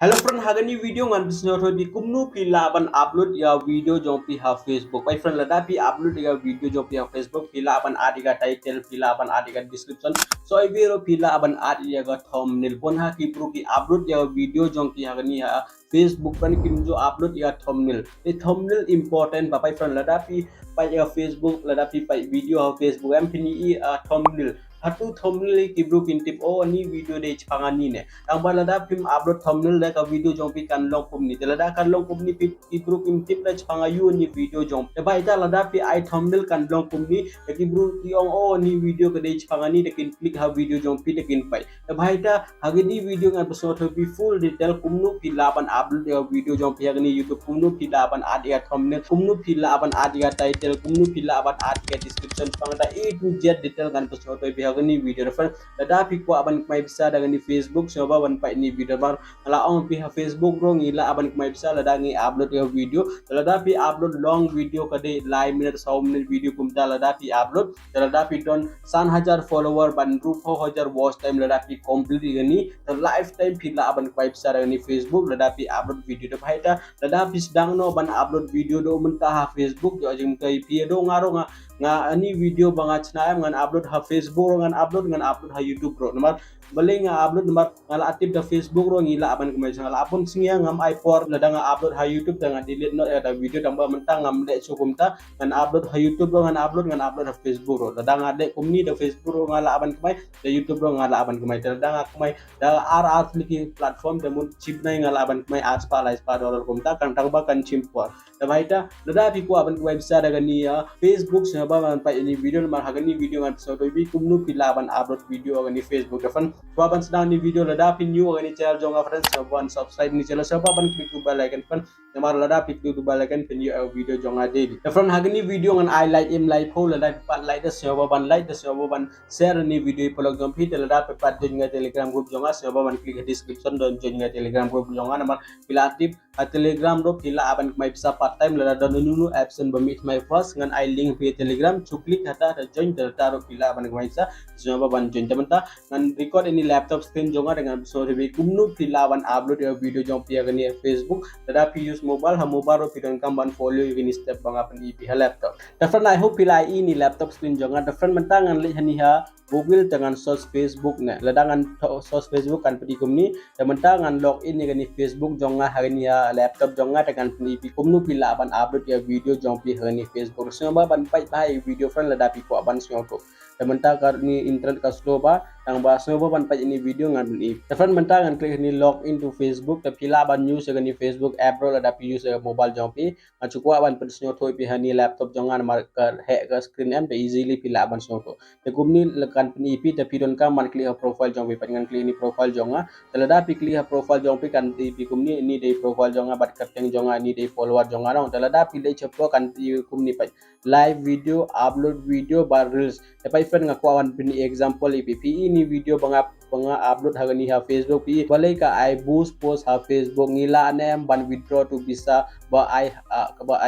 Hello friend, hagani video ngan bisno di kumnu pila ban upload ya video jong pi ha Facebook. Pai friend lada pi upload ya video jong pi ha Facebook pila ban adiga title pila ban adiga description. So I vero pila ban adiga ga thumbnail pon ha ki pro ki upload ya video jong pi hagani ha Facebook pan kim jo upload ya thumbnail. The thumbnail important ba pai friend lada pi pai ya Facebook lada pi pai video ha Facebook am pini thumbnail. Hatu thumbnail ki bro kin tip oh ni video de changani ne ang balada film upload thumbnail like a video jong pi kan long pum ni telada kan long pum ni pi group in tip la changa you ni video jong e bai ta lada pi I thumbnail kan long pum ni e ki bro ki ong oh ni video ka de changa ni de kin click ha video jong pi de kin pai e bai ta hagi di video ngan episode to be full detail kumnu pi laban upload ya video jong pi hagi ni youtube kumnu pi laban ad ya thumbnail kumnu pi laban ad ya title kumnu pi laban ad ya description pangda A to Z detail kan episode to be hagi ni video refer lada pi ko aban mai bisa dengan di Facebook so ba wan pa ni video bar ala on pi ha Facebook ro ngila aban mai bisa lada ngi upload ya video lada pi upload long video kade live minute 100 minute video kumta lada pi upload lada pi don 1000 follower ban ru 4000 watch time lada pi complete gani the lifetime pi la aban mai bisa dengan di Facebook lada pi upload video do bhaita lada pi sedang no ban upload video do mentah ha Facebook jo jing kai pi do ngaro nga ani video banga chna ngan upload ha Facebook ngan upload ha YouTube bro nomor balik nga upload nomor ngala aktif da Facebook ro ngila aban kumai ngala apun singia ngam i4 lada nga upload ha YouTube dengan delete no ada video tambah mentang ngam de cukum ta ngan upload ha YouTube ro ngan upload ha Facebook ro lada nga de kumni da Facebook ro ngala aban kumai da YouTube ro ngala aban kumai lada nga kumai da RR liki platform da mun chip nai ngala aban kumai aspa dollar kumta kan tangba kan chimpor da baita lada pi ko aban kumai bisa daga ni Facebook sa ba man pa ini video mar hagani video ngan so to bi kumnu pila aban upload video ngani Facebook da fan Waban sedang ni video lada pin new organi channel jonga friends saban subscribe ni channel siapa ban click to bell icon pan namar lada click to bell icon pin new video jonga daily the friend hagani video ngan I like im like ho lada pat like the siapa ban share ni video polog jom pit lada pat join nga telegram group jonga siapa ban click description don join nga telegram group jonga namar pila tip telegram ro pila aban mai bisa part time lada don nunu absent bemit my first ngan I link via telegram cu click hata join data ro pila aban mai bisa siapa ban join teman ta ngan record ini laptop screen jonga dengan so review kumnu pilawan upload ya video jong pia gani Facebook tada pi use mobile ha mobile ro pidon kamban follow gini step bang apan ipi ha laptop different I hope pilai ini laptop screen jonga different mentangan li hani ha Google dengan source Facebook ne ladangan source Facebook kan pedi kumni dan mentangan login ni gani Facebook jonga hari ya laptop jonga dengan ipi kumnu pilawan upload ya video jong pi gani Facebook semua ban pai pai video friend lada pi ko aban singko tementang ni internet ka slow ba tang ba semua ban pai ini video ngan ni different mentangan klik ni log into Facebook tapi la ban use gani Facebook app ro lada pi use mobile jong pi macukwa ban pen snyo thoi pi hani laptop jonga mar ka hack ka screen am easily pi la ban snyo te kumni lekan pi pi tapi don ka man klik profile jong pi pangan klik ni profile jonga telada pi klik profile jong pi kan pi kumni ni dei profile jonga bat kateng jonga ni dei follower jonga no telada pi dei chepo kan pi kumni pai live video upload video bar reels tapi friend ngaku awan pini example ipi ini video banga upload hagani ha Facebook pi balai ka I boost post ha Facebook ngila nem ban withdraw to bisa ba I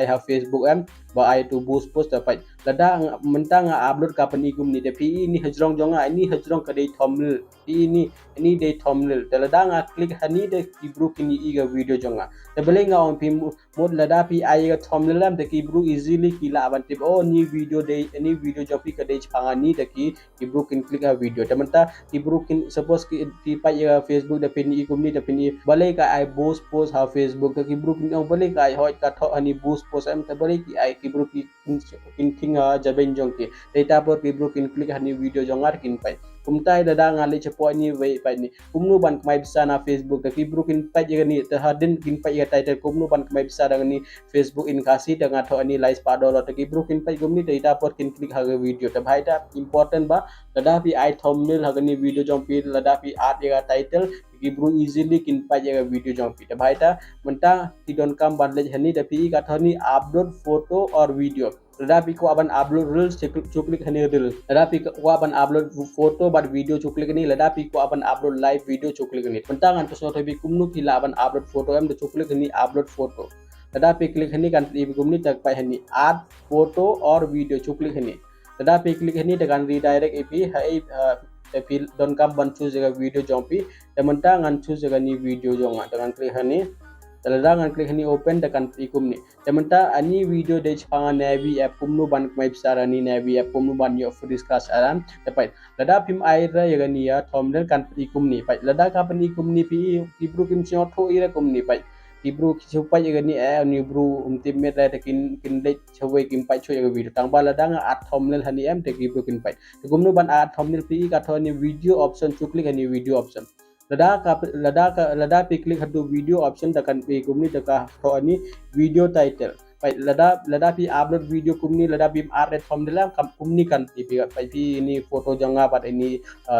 ha Facebook em ba I to boost post dapat lada mentang upload ka pani kum ni tapi ini hajrong jonga ini hajrong ka dei thumbnail ini dei thumbnail lada nga click hani de ibru kini iga video jonga te balai nga on pi mod lada pi I ga thumbnail am de ki ibru easily kila aban tip oh ni video dei ini video jopi ka dei changa ni de ki ibru kin click ha video tementa ibru kin suppose ki pa Facebook da pin ikum ni da pin balai ka I boost post ha Facebook ka ibru kin ang balai ka I hot ka tho ani boost post am ta balai ki I ibru kin thinga jaben jong ki data por ibru kin click hani video jongar kin pai kumtai dada ngali cepo ni wei pai ni kumnu ban kmai bisa na Facebook ka ibru kin pai ni ta hadin kin pai title kumnu ban kmai bisa dengan ni Facebook in Khasi dengan tho ani like pa dollar ta ibru kin pai gumni data por kin click ha video ta bhai ta important ba lada pi I thumbnail hagani video jong pi lada pi art ya title ibru easily kin pa ya video jong pi ta bhai ta menta tidon kam ban le hani da pi ka thoni upload photo or video lada pi ko aban upload reels chuklik hani reel lada pi ko aban upload photo but video chuklik ni lada pi ko aban upload live video chuklik ni menta ngan to so bi kumnu pi la aban upload photo am de chuklik ni upload photo lada pi click hani kan ibi kumni tak pai hani add photo or video chuklik hani lada pi click hani dengan redirect ip hai tapi don kam ban choose jaga video jompi tementa ngan choose jaga ni video jonga dengan klik hani talaga ngan klik hani open tekan ikum ni tementa ani video de changa navi app kumnu ban mai bisara ni navi app kumnu ban yo free discuss aran tepai lada pim aira yaga ni ya thumbnail kan ikum ni pai lada ka pan ikum ni pi ibru kim chyo tho ira kum ni pai ibru chupai yaga ni ni bru tim met ra kin le chawai kim pai chho yaga video tang bala dang at thumbnail hani am te ibru kin pai kumnu ban at thumbnail pi ka tho ni video option chu klik hani video option lada pi klik hadu video option tekan pi kumni teka tho ani video title pai lada pi upload video kumni lada pi art thumbnail kam kumni kan pi pai pi ini foto janga pat ini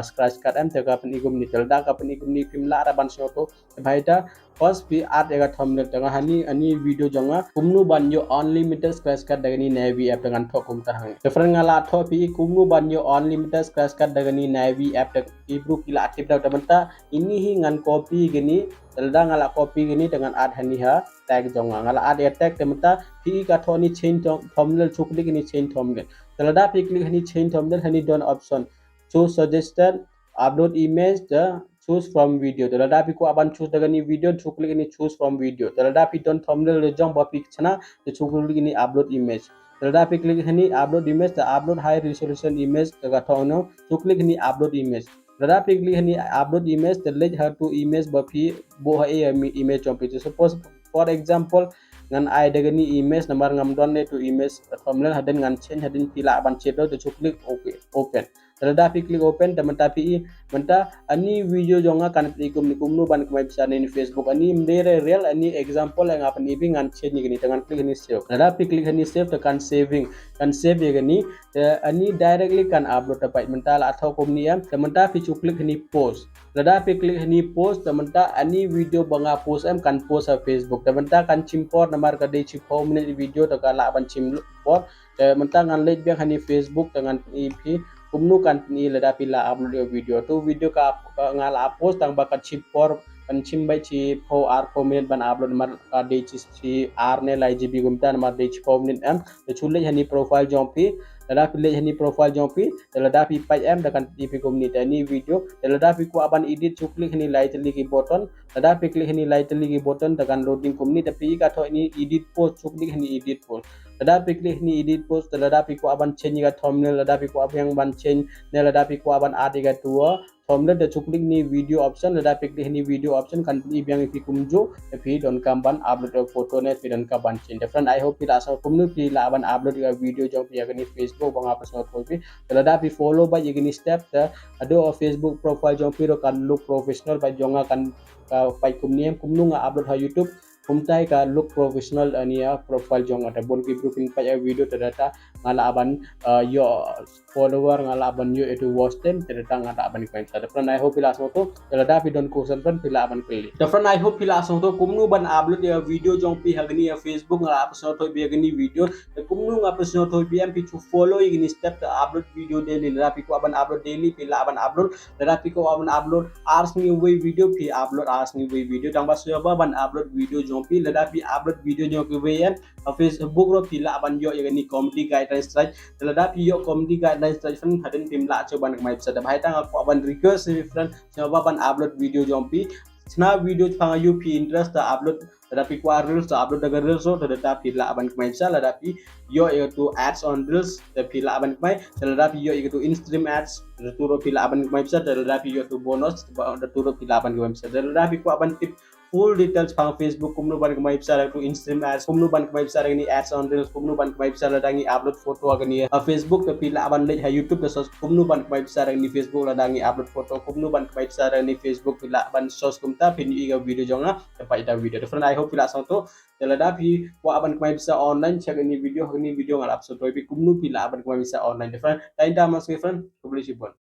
scratch card am teka pi kumni lada ka pi kumni pim la ra ban soto bhai ta first pi art ega thumbnail tanga hani ani video janga kumnu banyo unlimited scratch card dagani navi app dengan tho kum ta hang different ngala tho pi kumnu banyo unlimited scratch card dagani navi app tak ibru kila aktif da menta ini hi ngan copy gini telda ngala copy gini dengan art hani ha tag jonga ngala art ya tag tementa pi ka tho ni change thumbnail chukli gini change thumbnail telda pi klik hani change thumbnail hani don option choose suggested upload image the choose from video telda pi ko aban choose daga ni video chukli gini choose from video telda pi don thumbnail le jong ba pi chana the chukli gini upload image telda pi klik hani upload image the upload high resolution image daga tho no chukli gini upload image lada pi klik hani upload image the link her to image ba pi bo ha image chompi suppose for example ngan ai daga ni image nambar ngam don ne to image thumbnail haden ngan change haden pila ban chedo to klik okay open lada pi klik open tementa pi menta ani video jonga kan ikum ni kumnu ban kemai bisa ni Facebook ani mdere real ani example yang apa ni ngan change ni dengan klik ni save lada pi klik ni save tekan saving kan save ya ni ani directly kan upload dapat menta la atau kum ni am tementa pi klik ni post lada pi klik ni post tementa ani video banga post am kan post sa Facebook tementa kan chimpor namar ka de chi 4 minute video to ka la ban chimpor tementa ngan lek biang hani Facebook dengan ip kumnu kan ni lada pila upload video tu video ka ngala post tang ba ka chimpor kan chimbai chi 4 hour 4 minute ban upload mar ka de chi r ne lai gb gumta mar de chi 4 minute am to chule hani profile jompi lada pi le hani profile jompi lada pi pai am dakan ip community ni video lada pi ko aban edit chukli hani light ligi button lada pi klik hani light ligi button dakan loading community tapi ka tho ni edit post chukli hani edit post lada pi klik ni edit post lada pi ko aban change ga thumbnail lada pi ko abang ban change ne lada pi ko aban add ga tua thumbnail da chuklik ni video option lada pi klik ni video option kan pi biang pi kumjo pi don kamban upload photo ne pi don ka ban change different I hope ila asa kumnu pi la ban upload ga video jong pi ga ni Facebook bang apa semua pi lada pi follow ba ye ni step ta ado Facebook profile jong pi ro kan look professional ba jonga kan pai kumnu nga upload ha YouTube kumtai ka look professional ania profile jong ada bon ki booking pa video terdata ngala aban yo follower ngala aban yo itu watch them terdata ngala aban ko insa different I hope ila soto terdata pi don ko san pila aban kli different I hope ila soto kumnu ban upload ya video jong pi hagni ya Facebook ngala apa soto bi hagni video kumnu ngapa soto bi am pi to follow igni step to upload video daily la pi ko aban upload daily pila aban upload la pi ko aban upload hours ni way video pi upload hours ni way video tang ba ban upload video jompi lada pi upload video nyo ke weyan Facebook ro pila aban yo ya ni comedy guidelines strike lada pi yo comedy guidelines strike fan haden pim la cho ban mai bisa da bhai tang ko aban request ni friend coba ban upload video jompi chna video pang you pi interest da upload lada pi kwa reels da upload daga reels so lada pi la aban mai bisa lada pi yo itu ads on reels da pila aban mai lada pi yo itu in stream ads da turo pila aban mai bisa lada pi yo itu bonus da turo pila aban mai bisa lada pi ko aban tip full details pang Facebook kumnu ban kemai bisa to Instagram ads kumnu ban kemai bisa ni ads on reels kumnu ban kemai bisa dangi upload foto agani Facebook tapi la aban le YouTube so kumnu ban kemai bisa ni Facebook la dangi upload foto kumnu ban kemai bisa ni Facebook la ban sos kumta pin iga video jonga dapat ida video different I hope ila santo tela dapi wa aban kemai bisa online check ni video ngalap so to kumnu pila aban kemai bisa online different tainda mas friend publish bon